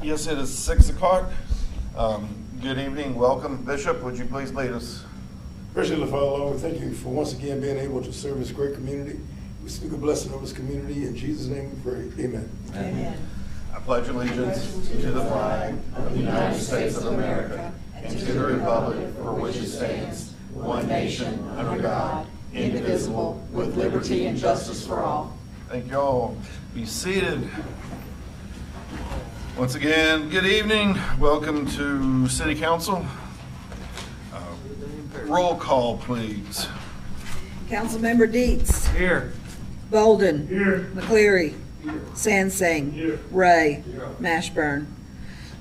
Yes, it is 6 o'clock. Good evening, welcome. Bishop, would you please lead us? Appreciate the Father, we thank you for once again being able to serve this great community. We speak a blessing over this community. In Jesus' name we pray. Amen. Amen. I pledge allegiance to the flag of the United States of America and to the republic for which it stands, one nation, under God, indivisible, with liberty and justice for all. Thank you all. Be seated. Once again, good evening. Welcome to City Council. Roll call, please. Councilmember Dietz. Here. Bolden. Here. McCleary. Sansing. Here. Ray. Mashburn.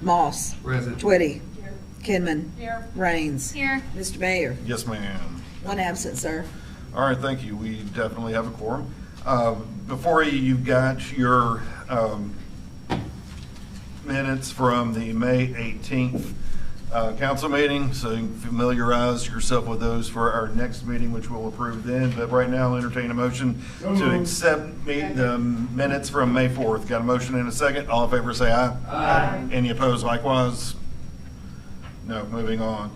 Moss. Present. Twitty. Kinman. Here. Raines. Here. Mr. Mayor. Yes, ma'am. One absent, sir. All right, thank you. We definitely have a quorum. Before you, you've got your minutes from the May 18th council meeting, so you can familiarize yourself with those for our next meeting, which we'll approve then. But right now, I'll entertain a motion to accept the minutes from May 4th. Got a motion and a second? All in favor say aye. Aye. Any opposed likewise? No, moving on.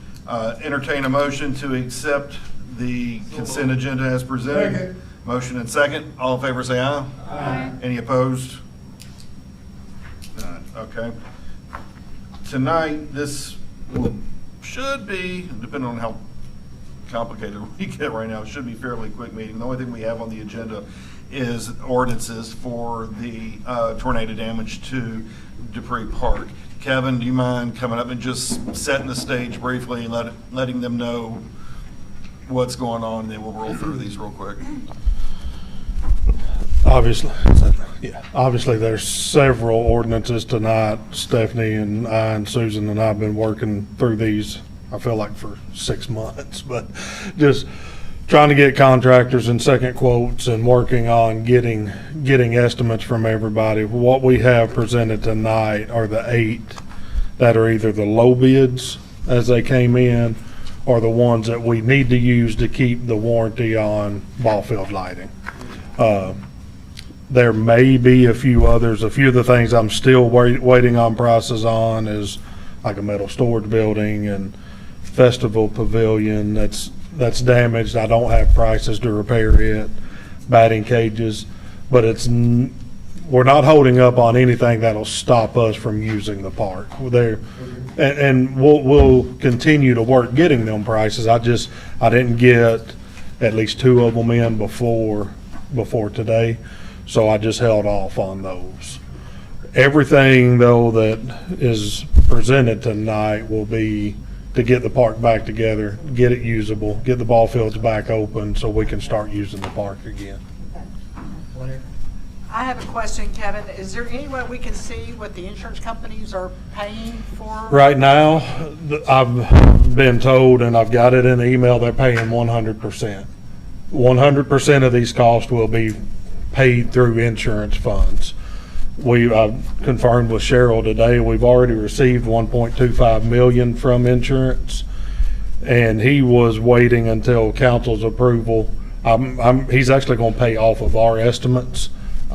Entertain a motion to accept the consent agenda as presented. Second. Motion and second. All in favor say aye. Aye. Any opposed? None. Okay. Tonight, this should be, depending on how complicated we get right now, it should be a fairly quick meeting. The only thing we have on the agenda is ordinances for the tornado damage to Dupree Park. Kevin, do you mind coming up and just setting the stage briefly and letting them know what's going on, and then we'll roll through these real quick. Obviously, there's several ordinances tonight. Stephanie and I and Susan and I have been working through these, I feel like for 6 months, but just trying to get contractors and second quotes and working on getting estimates from everybody. What we have presented tonight are the 8 that are either the low bids as they came in or the ones that we need to use to keep the warranty on ball field lighting. There may be a few others. A few of the things I'm still waiting on prices on is like a metal storage building and festival pavilion that's damaged. I don't have prices to repair it. Batting cages, but we're not holding up on anything that'll stop us from using the park. And we'll continue to work getting them prices. I didn't get at least 2 of them in before today, so I just held off on those. Everything though that is presented tonight will be to get the park back together, get it usable, get the ball fields back open so we can start using the park again. I have a question, Kevin. Is there any way we can see what the insurance companies are paying for? Right now, I've been told, and I've got it in the email, they're paying 100%. 100% of these costs will be paid through insurance funds. I've confirmed with Cheryl today, we've already received $1.25 million from insurance, and he was waiting until council's approval. He's actually going to pay off of our estimates.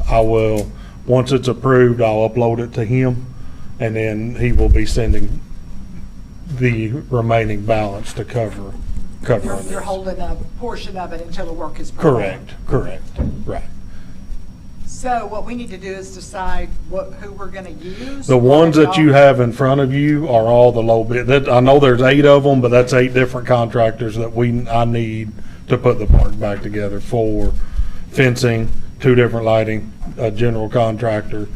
Once it's approved, I'll upload it to him, and then he will be sending the remaining balance to cover You're holding a portion of it until the work is performed. Correct, right. So what we need to do is decide who we're going to use. The ones that you have in front of you are all the low bid. I know there's 8 of them, but that's 8 different contractors that I need to put the park back together for fencing, 2 different lighting, a general contractor,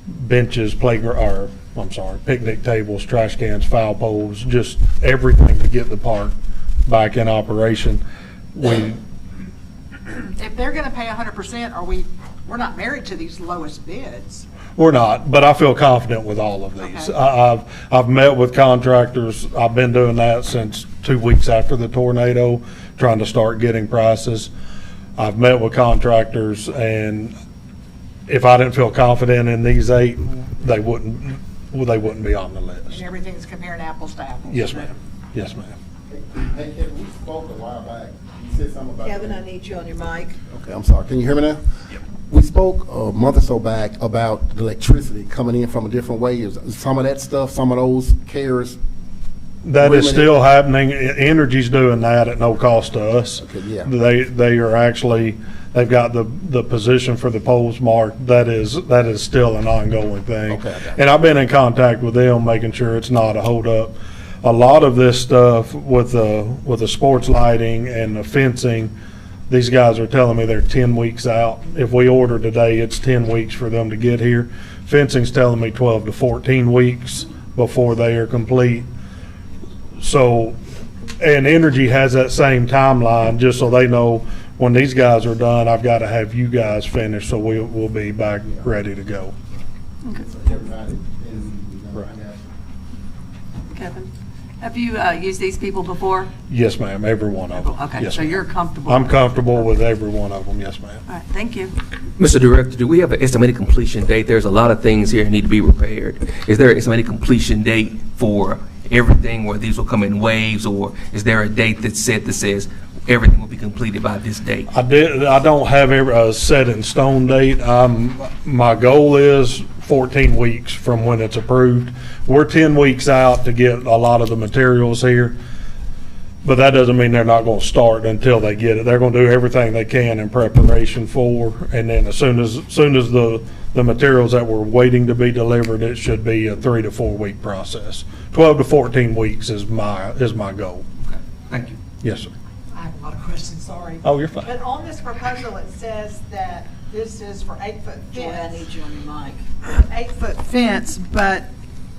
benches, picnic tables, trash cans, foul poles, just everything to get the park back in operation. If they're going to pay 100%, we're not married to these lowest bids. We're not, but I feel confident with all of these. Okay. I've met with contractors. I've been doing that since 2 weeks after the tornado, trying to start getting prices. I've met with contractors, and if I didn't feel confident in these 8, they wouldn't be on the list. And everything's comparing apples to apples. Yes, ma'am. Yes, ma'am. Hey, Kevin, we spoke a while back. You said something about. Kevin, I need you on your mic. Okay, I'm sorry. Can you hear me now? Yep. spoke a month or so back about the electricity coming in from a different way. Is some of that stuff, some of those carriers? That is Limited. still happening. Energy's doing that at no cost to us. Okay, yeah. They are actually, they've got the position for the poles marked. That is still an ongoing thing. Okay, I got it. And I've been in contact with them, making sure it's not a holdup. A lot of this stuff with the sports lighting and the fencing, these guys are telling me they're 10 weeks out. If we order today, it's 10 weeks for them to get here. Fencing's telling me 12 to 14 weeks before they are complete. So, and Energy has that same timeline, just so they know when these guys are done, I've got to have you guys finished, so we'll be back ready to go. Kevin, have you used these people before? Yes, ma'am, every one of them. Okay, Yes, so ma'am. you're comfortable? I'm comfortable with every one of them, yes, ma'am. All right, thank you. Mr. Director, do we have an estimated completion date? There's a lot of things here that need to be repaired. Is there an estimated completion date for everything, where these will come in waves, or is there a date that's set that says everything will be completed by this date? I don't have a set in stone date. My goal is 14 weeks from when it's approved. We're 10 weeks out to get a lot of the materials here, but that doesn't mean they're not going to start until they get it. They're going to do everything they can in preparation for, and then as soon as the materials that we're waiting to be delivered, it should be a 3 to 4 week process. 12 to 14 weeks is my goal. Okay, thank you. Yes, sir. I have a lot of questions, sorry. Oh, you're fine. But on this proposal, it says that this is for 8-foot Joy, I fence. need you on your mic. 8-foot fence, but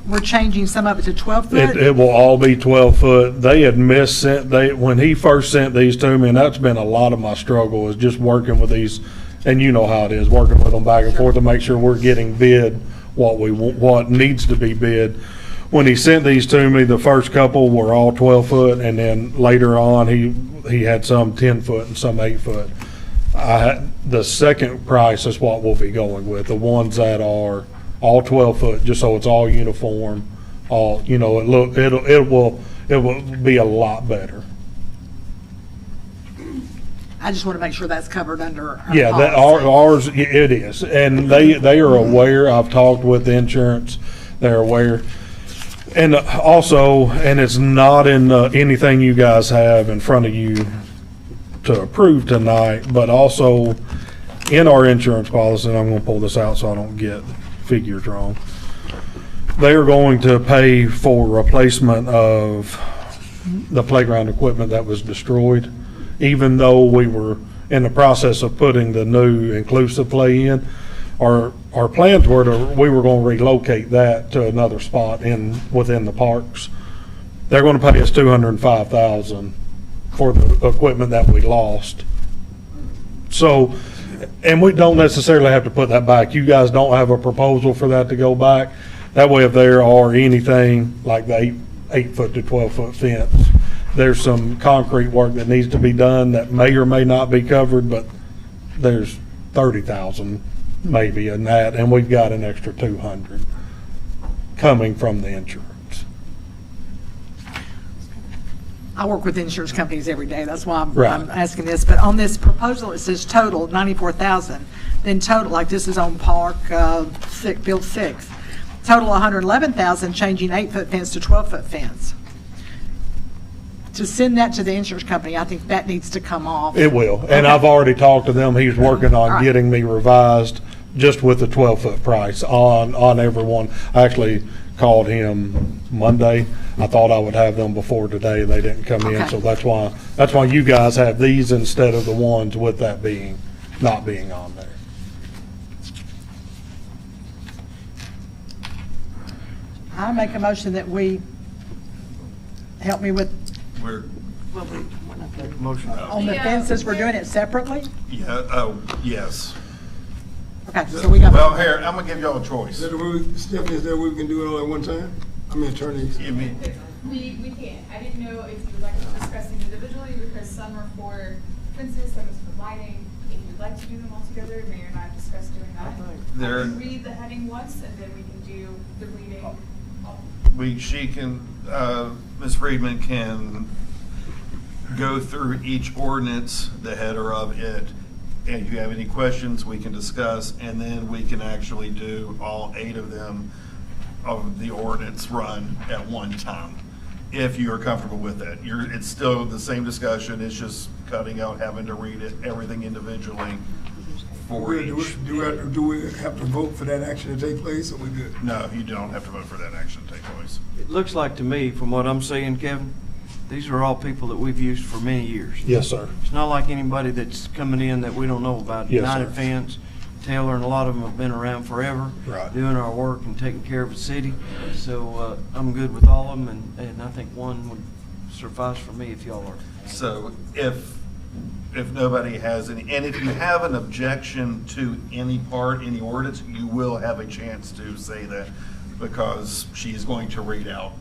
we're changing some of it to 12 foot? It will all be 12 foot. They had when he first sent these to me, and that's been a lot of my struggle, is just working with these, and you know how it is, working with them back and forth to make sure we're getting bid what needs to be bid. When he sent these to me, the first couple were all 12 foot, and then later on, he had some 10 foot and some 8 foot. The second price is what we'll be going with, the ones that are all 12 foot, just so it's all uniform, all, it will be a lot better. I just want to make sure that's covered under our Yeah, that policy. ours, it is, and they are aware. I've talked with the insurance, they're aware. And also, and it's not in anything you guys have in front of you to approve tonight, but also in our insurance policy, and I'm going to pull this out so I don't get figures wrong. They are going to pay for replacement of the playground equipment that was destroyed, even though we were in the process of putting the new inclusive play in. Our plans were we were going to relocate that to another spot within the parks. They're going to pay us $205,000 for the equipment that we lost. So, and we don't necessarily have to put that back. You guys don't have a proposal for that to go back. That way, if there are anything like the 8-foot to 12-foot fence, there's some concrete work that needs to be done that may or may not be covered, but there's $30,000 maybe in that, and we've got an extra $200 coming from the insurance. I work with insurance companies every day, that's why I'm Right. asking this. But on this proposal, it says total 94,000. Then total, like this is on Park, Bill 6. Total 111,000, changing 8-foot fence to 12-foot fence. To send that to the insurance company, I think that needs to come off. It will, and Okay. I've already talked to them. He's working All on right. getting me revised just with the 12-foot price on everyone. I actually called him Monday. I thought I would have them before today. They didn't come in, Okay. so that's why you guys have these instead of the ones with that not being on there. I make a motion that we, help me with, Motion. on the fences, we're doing it separately? Yes. Okay, so we got. Well, here, I'm gonna give y'all a choice. Stephanie, is there a way we can do it all at one time? I mean, attorneys. Give me- We can't. I didn't know if you would like to discuss individually, because some are for fences, some is for lighting. If you'd like to do them all together, may or not discuss doing that. There- I can read the heading once, and then we can do the reading. Ms. Friedman can go through each ordinance, the header of it, and if you have any questions, we can discuss, and then we can actually do all 8 of them of the ordinance run at one time, if you are comfortable with that. It's still the same discussion, it's just cutting out having to read it, everything individually for Do each. we have to vote for that action to take place, or we good? No, you don't have to vote for that action to take place. It looks like to me, from what I'm seeing, Kevin, these are all people that we've used for many years. Yes, sir. It's not like anybody that's coming in that we don't know about. Yes, United sir. Fence, Taylor, and a lot of them have been around forever. Right. Doing our work and taking care of the city. So I'm good with all of them, and I think one would suffice for me if y'all are. So if nobody has any, and if you have an objection to any part, any ordinance, you will have a chance to say that, because she's going to read out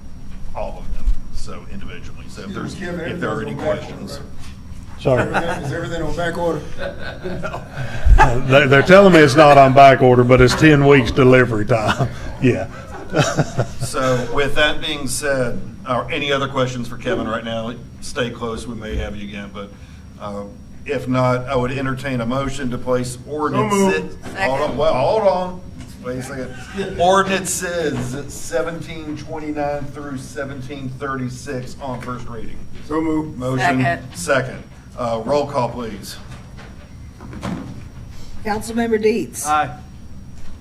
all of them, so individually. So if there are any questions. Sorry. Is everything on back order? They're telling me it's not on back order, but it's 10 weeks delivery time. Yeah. So with that being said, are any other questions for Kevin right now? Stay close, we may have you again, but if not, I would entertain a motion to place ordinance. Hold on, wait a second. Ordinances 1729 through 1736 on first reading. So moved. Motion, second. Roll call, please. Councilmember Deets. Aye.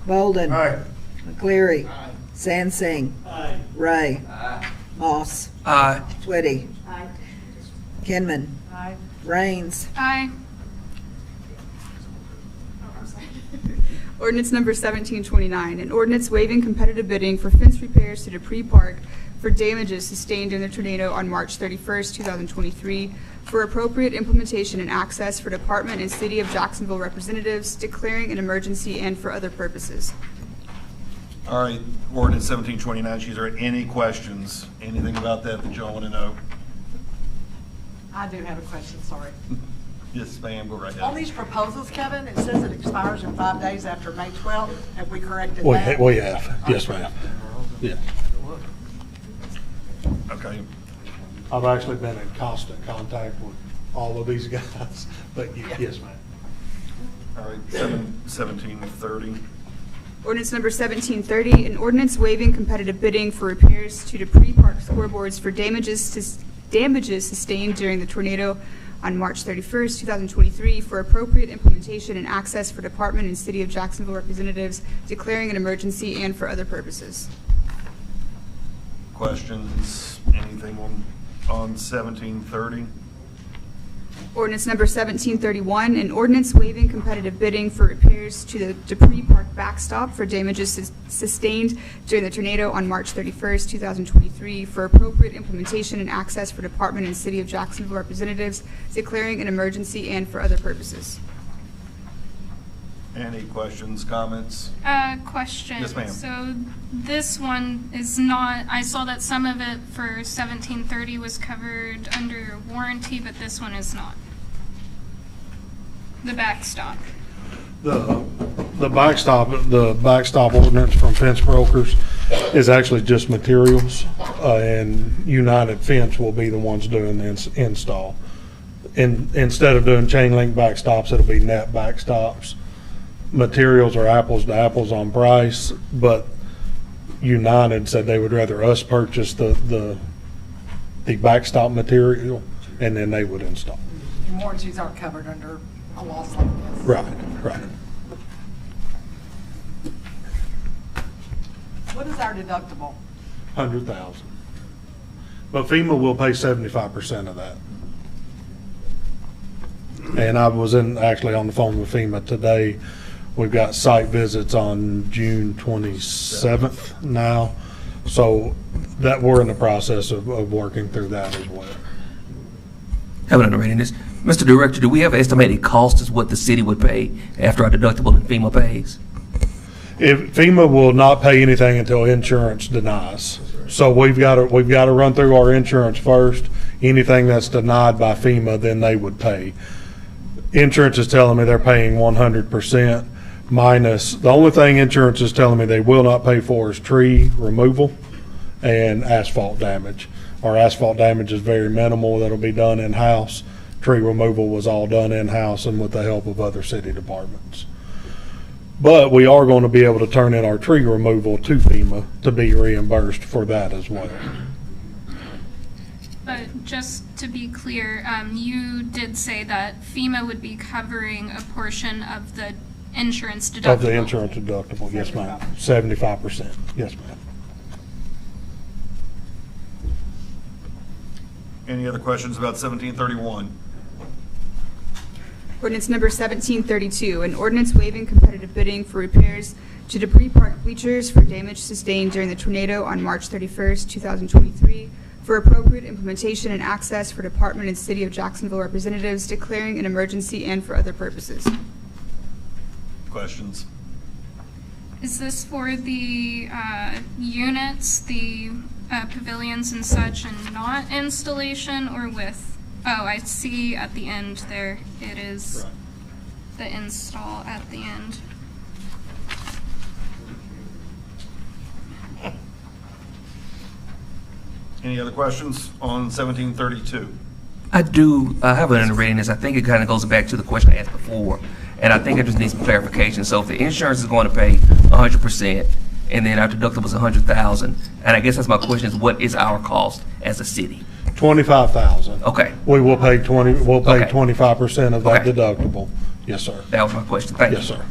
Bolden. Aye. McCleary. Sansing. Ray. Moss. Aye. Twitty. Kinman. Raines. Aye. Oh, I'm sorry. Ordinance number 1729, an ordinance waiving competitive bidding for fence repairs to Dupree Park for damages sustained during the tornado on March 31st, 2023, for appropriate implementation and access for department and city of Jacksonville representatives, declaring an emergency and for other purposes. All right, ordinance 1729, is there any questions? Anything about that y'all want to know? I do have a question, sorry. Yes, ma'am, go right On ahead. these proposals, Kevin, it says it expires in 5 days after May 12th. Have we corrected We that? we have. Yes, ma'am. Yeah. Okay, I've actually been in constant contact with all of these guys, but yes, ma'am. all right, 1730. Ordinance number 1730, an ordinance waiving competitive bidding for repairs to Dupree Park scoreboards for damages sustained during the tornado on March 31st, 2023, for appropriate implementation and access for department and city of Jacksonville representatives, declaring an emergency and for other purposes. Questions, anything on 1730? Ordinance number 1731, an ordinance waiving competitive bidding for repairs to the Dupree Park backstop for damages sustained during the tornado on March 31st, 2023, for appropriate implementation and access for department and city of Jacksonville representatives, declaring an emergency and for other purposes. Any questions, comments? Question. Yes, ma'am. So this one is not, I saw that some of it for 1730 was covered under warranty, but this one is not. The backstop. The backstop ordinance from Fence Brokers is actually just materials, and United Fence will be the ones doing the install. Instead of doing chain link backstops, it'll be net backstops. Materials are apples to apples on price, but United said they would rather us purchase the backstop material, and then they would install. And warranties aren't covered under a loss like this. Right, right. What is our deductible? 100,000. But FEMA will pay 75% of that. And I was actually on the phone with FEMA today. We've got site visits on June 27th now. So that we're in the process of working through that as well. Haven't underwritten this. Mr. Director, do we have estimated cost as what the city would pay after our deductible and FEMA pays? If FEMA will not pay anything until insurance denies. So we've got to run through our insurance first. Anything that's denied by FEMA, then they would pay. Insurance is telling me they're paying 100%. Minus, the only thing insurance is telling me they will not pay for is tree removal and asphalt damage. Our asphalt damage is very minimal. That'll be done in-house. tree removal was all done in-house and with the help of other city departments. But we are going to be able to turn in our tree removal to FEMA to be reimbursed for that as well. But just to be clear, you did say that FEMA would be covering a portion of the insurance deductible. Of the insurance deductible, yes, ma'am. 75%, yes, ma'am. Any other questions about 1731? Ordinance number 1732, an ordinance waiving competitive bidding for repairs to debris park bleachers for damage sustained during the tornado on March 31st, 2023, for appropriate implementation and access for Department and City of Jacksonville representatives, declaring an emergency and for other purposes. Questions? Is this for the units, the pavilions and such, and not installation, or with? Oh, I see at the end there, it is the install at the end. Any other questions on 1732? I have an understanding this. I think it kind of goes back to the question I asked before, and I think I just need some clarification. So if the insurance is going to pay 100%, and then our deductible is 100,000, and I guess that's my question is, what is our cost as a city? 25,000. Okay. We will pay 20, we'll pay Okay. 25% of that Okay. deductible. Yes, sir. That was my question. Thank you. Yes, sir.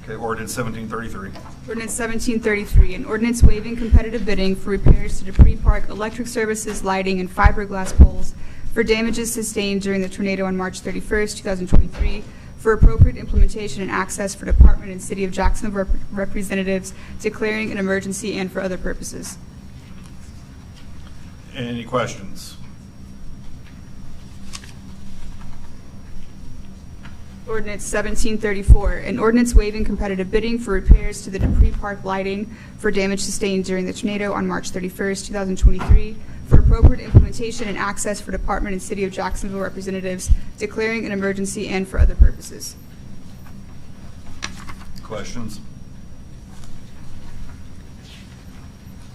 Okay, ordinance 1733. Ordinance 1733, an ordinance waiving competitive bidding for repairs to Dupree Park electric services, lighting, and fiberglass poles for damages sustained during the tornado on March 31st, 2023, for appropriate implementation and access for Department and City of Jacksonville representatives, declaring an emergency and for other purposes. Any questions? Ordinance 1734, an ordinance waiving competitive bidding for repairs to the Dupree Park lighting for damage sustained during the tornado on March 31st, 2023, for appropriate implementation and access for Department and City of Jacksonville representatives, declaring an emergency and for other purposes. Questions?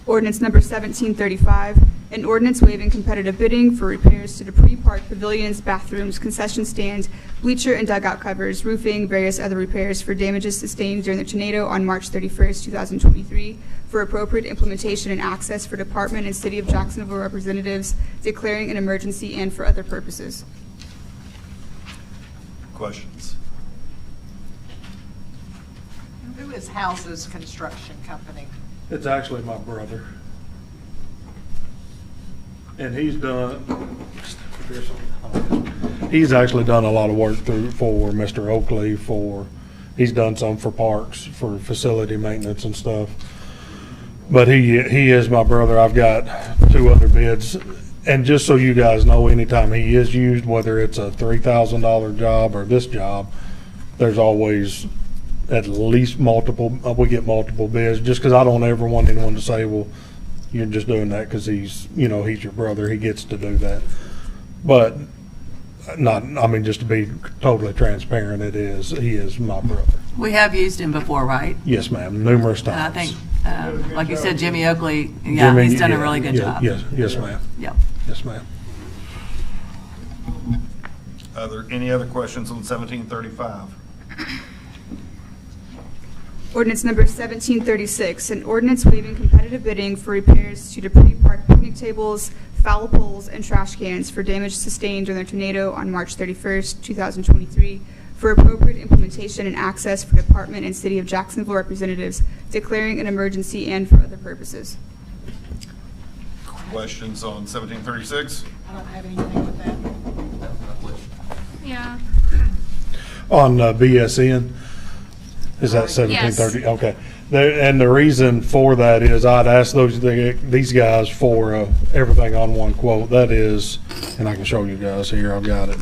Ordinance number 1735, an ordinance waiving competitive bidding for repairs to Dupree Park pavilions, bathrooms, concession stand, bleacher and dugout covers, roofing, various other repairs for damages sustained during the tornado on March 31st, 2023, for appropriate implementation and access for Department and City of Jacksonville representatives, declaring an emergency and for other purposes. Questions? Who is Houses Construction Company? It's actually my brother. And he's actually done a lot of work for Mr. Oakley, he's done some for parks, for facility maintenance and stuff. But he is my brother. I've got 2 other bids. And just so you guys know, anytime he is used, whether it's a $3,000 job or this job, there's always at least multiple, we get multiple bids, just because I don't ever want anyone to say, well, you're just doing that because he's your brother, he gets to do that. But just to be totally transparent, he is my brother. We have used him before, right? Yes, ma'am, numerous And I times. think, like you said, Jimmy Oakley, he's done a really good job. Yes, ma'am. Yep. Yes, ma'am. Any other questions on 1735? Ordinance number 1736, an ordinance waiving competitive bidding for repairs to Dupree Park picnic tables, foul poles, and trash cans for damage sustained during the tornado on March 31st, 2023, for appropriate implementation and access for Department and City of Jacksonville representatives, declaring an emergency and for other purposes. Questions on 1736? I don't have anything with that. Yeah. On BSN, is that 1730? Yes. Okay. And the reason for that is I'd asked these guys for everything on one quote. That is, and I can show you guys here, I've got it,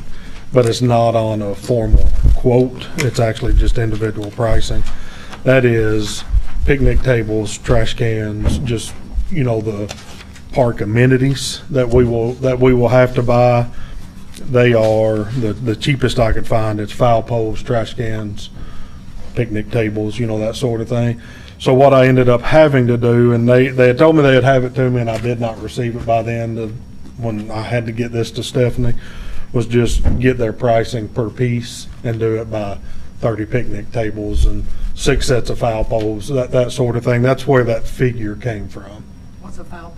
but it's not on a formal quote. It's actually just individual pricing. That is picnic tables, trash cans, just, the park amenities that we will have to buy. They are the cheapest I could find. It's foul poles, trash cans, picnic tables, that sort of thing. So what I ended up having to do, and they had told me they'd have it to me, and I did not receive it by the end of when I had to get this to Stephanie, was just get their pricing per piece and do it by 30 picnic tables and 6 sets of foul poles, that sort of thing. That's where that figure came from. What's a foul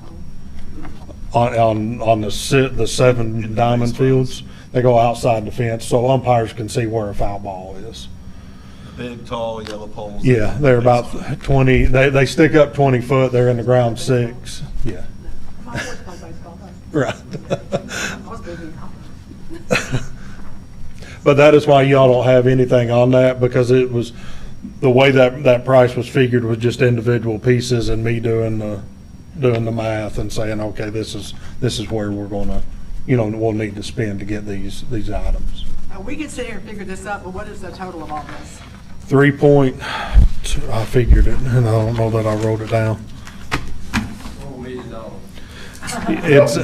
pole? On the 7 diamond fields, they go outside the fence so umpires can see where a foul ball is. Big, tall, yellow poles. Yeah, they're about 20, they stick up 20 foot, they're in the ground 6, yeah. Right. But that is why y'all don't have anything on that, because it was, the way that price was figured was just individual pieces and me doing the math and saying, okay, this is where we're gonna, we'll need to spend to get these items. We can sit here and figure this out, but what is the total of all this? 3.2, I figured it, and I don't know that I wrote it down. $4 million. It's,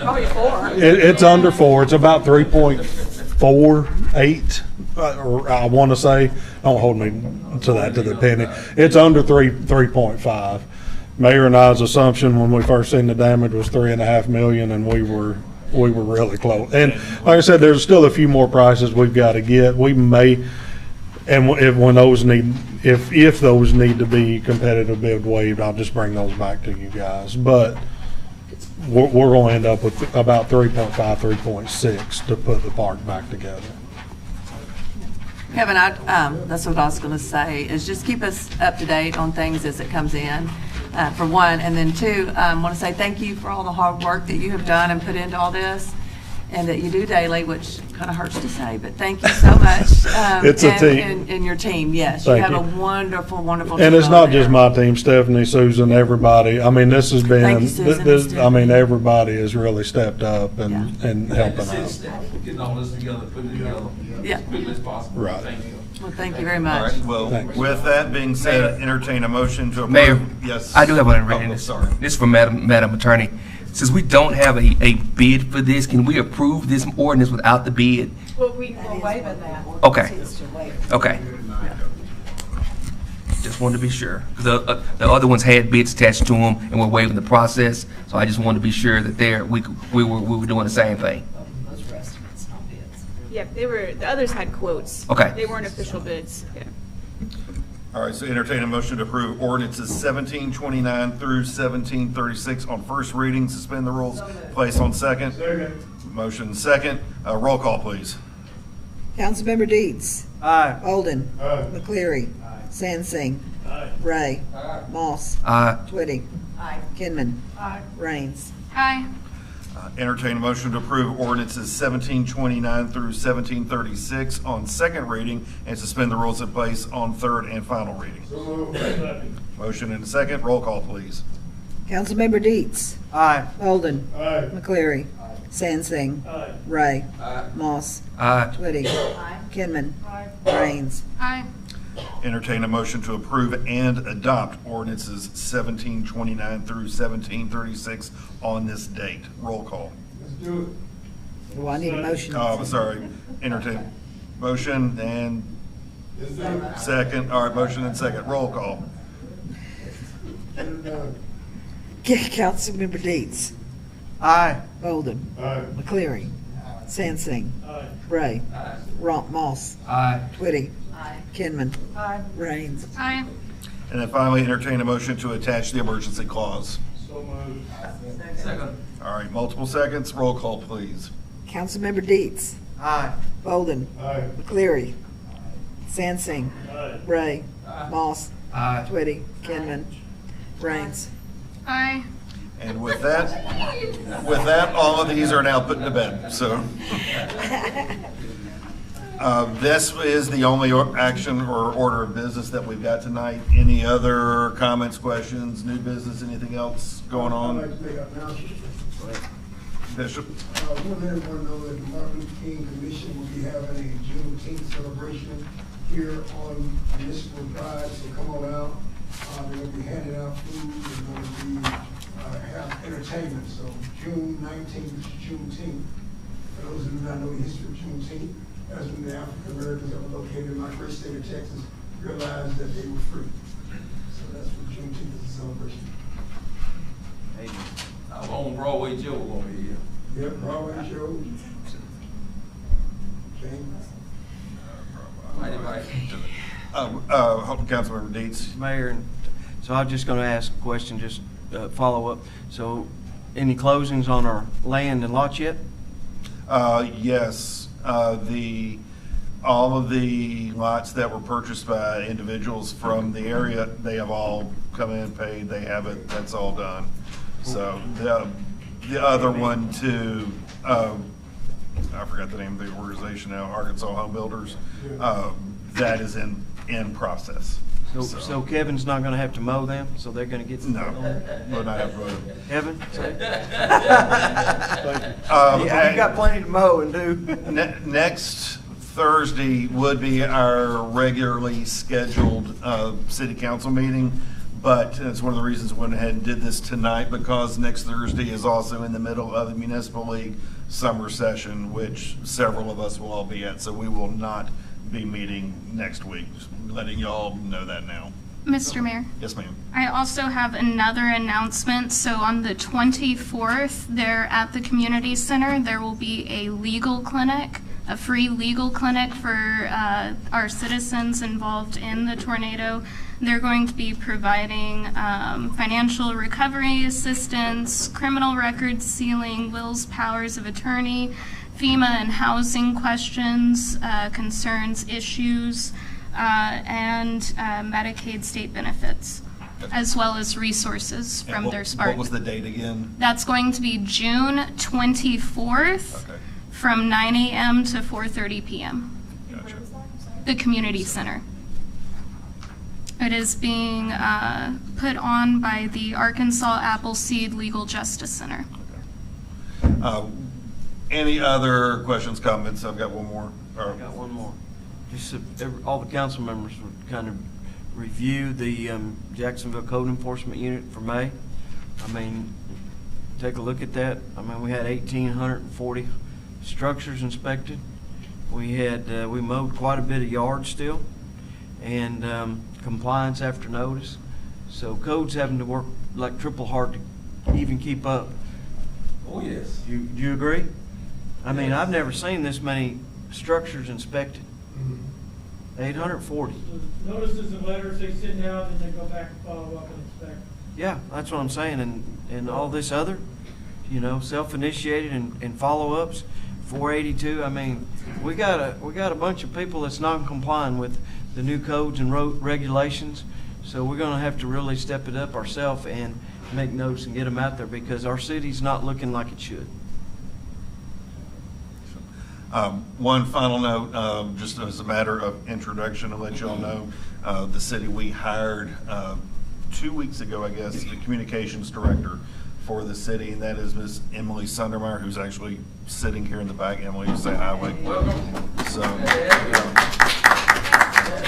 Probably 4. it's under 4, it's about 3.48, I want to say, don't hold me to the penny. It's under 3.5. Mayor and I's assumption when we first seen the damage was 3.5 million, and we were really close. And like I said, there's still a few more prices we've got to get. We may, and if those need to be competitive bid waived, I'll just bring those back to you guys. But we're going to end up with about 3.5, 3.6 to put the park back together. Kevin, that's what I was going to say, is just keep us up to date on things as it comes in, for one. And then two, I want to say thank you for all the hard work that you have done and put into all this, and that you do daily, which kind of hurts to say, but thank you so much. It's a team. And your team, yes. Thank you have you. a wonderful, wonderful team. And it's over not just there. my team, Stephanie, Susan, everybody. I mean, this has been, Thank you, Susan. everybody has really stepped up and helping out. Getting all this together, putting it together Yeah. as quickly as possible. Right. Thank you. Well, thank you very All much. right, well, Thanks. with that being said, entertain a motion to approve. Mayor, Yes. I do have one Oh, written. sorry. This is from Madam Attorney. Since we don't have a bid for this, can we approve this ordinance without the bid? Well, we're waiving that. Okay. Okay. Just wanted to be sure. The other ones had bids attached to them, and we're waiving the process. So I just wanted to be sure that we were doing the same thing. Yeah, the others had quotes. Okay. They weren't official bids, yeah. All right, so entertain a motion to approve ordinances 1729 through 1736 on first reading, suspend the rules, place on second. Motion second. Roll call, please. Councilmember Deeds. Aye. Bolden. McCleary. Sansing. Ray. Moss. Aye. Twitty. Kinman. Raines. Aye. Entertain a motion to approve ordinances 1729 through 1736 on second reading and suspend the rules in place on third and final reading. Motion and a second. Roll call, please. Councilmember Deeds. Aye. Bolden. McCleary. Sansing. Ray. Moss. Aye. Twitty. Kinman. Raines. Aye. Entertain a motion to approve and adopt ordinances 1729 through 1736 on this date. Roll call. Well, I need a motion. Oh, sorry. Entertain motion and second. All right, motion and second. Roll call. Councilmember Deeds. Aye. Bolden. McCleary. Sansing. Ray. Moss. Aye. Twitty. Kinman. Raines. Aye. And then finally, entertain a motion to attach the emergency clause. Second. All right, multiple seconds. Roll call, please. Councilmember Deeds. Aye. Bolden. McCleary. Sansing. Ray. Moss. Aye. Twitty. Kinman. Raines. Aye. And with that, all of these are now put to bed, so. This is the only action or order of business that we've got tonight. Any other comments, questions, new business, anything else going I'd on? like to make an announcement. Bishop? I want everyone to know that the Martin Luther King Commission will be having a Juneteenth celebration here on Municipal Drive, so come on out. They're going to be handing out food, they're going to be, have entertainment, so June 19th is Juneteenth. For those who do not know the history of Juneteenth, that's when the African Americans that were located in my great state of Texas realized that they were free. So that's what Juneteenth is a celebration. Our own Broadway Joe will be here. that Broadway show? Councilmember Deets. Mayor, and so I'm just going to ask a question, just follow up. So any closings on our land and lots yet? Yes, all of the lots that were purchased by individuals from the area, they have all come in, paid, they have it, that's all done. So the other one too, I forgot the name of the organization now, Arkansas Home Builders, that is in process. So Kevin's not going to have to mow them, so they're going to get. No, we'll not have to. Kevin? You You got plenty to mow and do. Next Thursday would be our regularly scheduled city council meeting, but it's one of the reasons we went ahead and did this tonight, because next Thursday is also in the middle of the Municipal League summer session, which several of us will all be at, so we will not be meeting next week. Just letting y'all know that now. Mr. Mayor? Yes, ma'am. I also have another announcement. So on the 24th, there at the community center, there will be a legal clinic, a free legal clinic for our citizens involved in the tornado. They're going to be providing financial recovery assistance, criminal records sealing, wills, powers of attorney, FEMA and housing questions, concerns, issues, and Medicaid state benefits, as well as resources from their Spark. What was the date again? That's going to be June 24th from 9 a.m. to 4:30 p.m. Gotcha. The community center. It is being put on by the Arkansas Appleseed Legal Justice Center. Any other questions, comments? I've got one more. I got one more. Just so all the council members would kind of review the Jacksonville Code Enforcement Unit for May. I mean, take a look at that. I mean, we had 1,840 structures inspected. We had we mowed quite a bit of yards still, and compliance after notice. So code's having to work like triple hard to even keep up. Oh, yes. Do you agree? I mean, I've never seen this many structures inspected. 840. Notices and letters, they send out and they go back and follow up and inspect. Yeah, that's what I'm saying. And all this other, you know, self-initiated and follow-ups, 482. I mean, we got a bunch of people that's non-complying with the new codes and regulations. So we're going to have to really step it up ourselves and make notes and get them out there, because our city's not looking like it should. One final note, just as a matter of introduction, to let y'all know, the city, we hired 2 weeks ago, I guess, the communications director for the city, and that is Miss Emily Sundermeyer, who's actually sitting here in the back. Emily, you say hi. So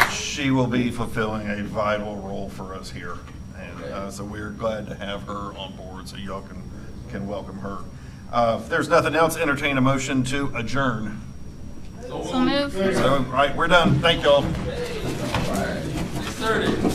she will be fulfilling a vital role for us here, and so we're glad to have her on board, so y'all can welcome her. If there's nothing else, entertain a motion to adjourn. So move. So, all right, we're done. Thank y'all. 6:30.